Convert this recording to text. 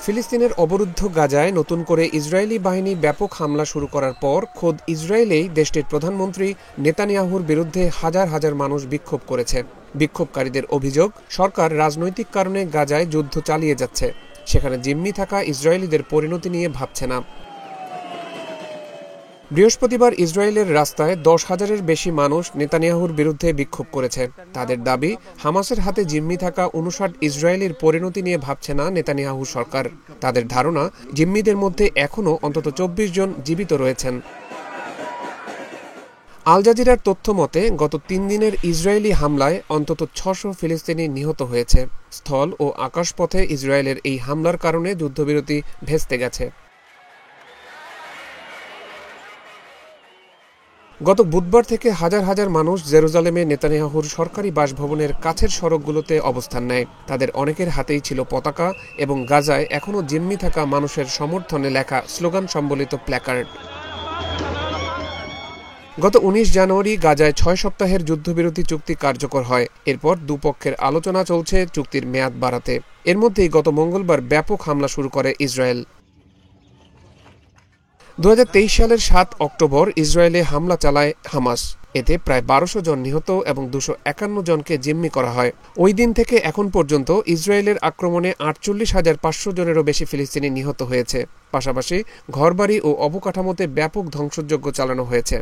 ফিলিস্তিনের অবরুদ্ধ গাজায় নতুন করে ইসরায়েলি বাহিনী ব্যাপক হামলা শুরু করার পর খোদ ইসরায়েলেই দেশটির প্রধানমন্ত্রী নেতানিয়াহুর বিরুদ্ধে হাজার হাজার মানুষ বিক্ষোভ করেছে। বিক্ষোভকারীদের অভিযোগ, সরকার রাজনৈতিক কারণে গাজায় যুদ্ধ চালিয়ে যাচ্ছে, সেখানে জিম্মি থাকা ইসরায়েলিদের পরিণতি নিয়ে ভাবছে না। বৃহস্পতিবার ইসরায়েলের রাস্তায় 10,000-এর বেশি মানুষ নেতানিয়াহুর বিরুদ্ধে বিক্ষোভ করেছে। তাদের দাবি, হামাসের হাতে জিম্মি থাকা 59 ইসরায়েলির পরিণতি নিয়ে ভাবছে না নেতানিয়াহু সরকার। তাদের ধারণা, জিম্মিদের মধ্যে এখনও অন্তত 24 জন জীবিত রয়েছেন। আল জাজিরার তথ্য মতে গত 3 দিনের ইসরায়েলি হামলায় অন্তত 600 ফিলিস্তিনি নিহত হয়েছে। স্থল ও আকাশপথে ইসরায়েলের এই হামলার কারণে যুদ্ধবিরতি ভেস্তে গেছে। গত বুধবার থেকে হাজার হাজার মানুষ জেরুজালেমে নেতানিয়াহুর সরকারি বাসভবনের কাছের সড়কগুলোতে অবস্থান নেয়। তাদের অনেকের হাতেই ছিল পতাকা এবং গাজায় এখনও জিম্মি থাকা মানুষের সমর্থনে লেখা স্লোগান সম্বলিত প্ল্যাকার্ড। গত 19 জানুয়ারি গাজায় 6 সপ্তাহের যুদ্ধবিরতি চুক্তি কার্যকর হয়। এরপর দুপক্ষের আলোচনা চলছে চুক্তির মেয়াদ বাড়াতে। এর মধ্যেই গত মঙ্গলবার ব্যাপক হামলা শুরু করে ইসরায়েল। 2023 সালের 7 অক্টোবর ইসরায়েলে হামলা চালায় হামাস। এতে প্রায় 1200 জন নিহত এবং 251 জনকে জিম্মি করা হয়। ওই দিন থেকে এখন পর্যন্ত ইসরায়েলের আক্রমণে 48,500 জনেরও বেশি ফিলিস্তিনি নিহত হয়েছে। পাশাপাশি ঘরবাড়ি ও অবকাঠামোতে ব্যাপক ধ্বংসযজ্ঞ চালানো হয়েছে।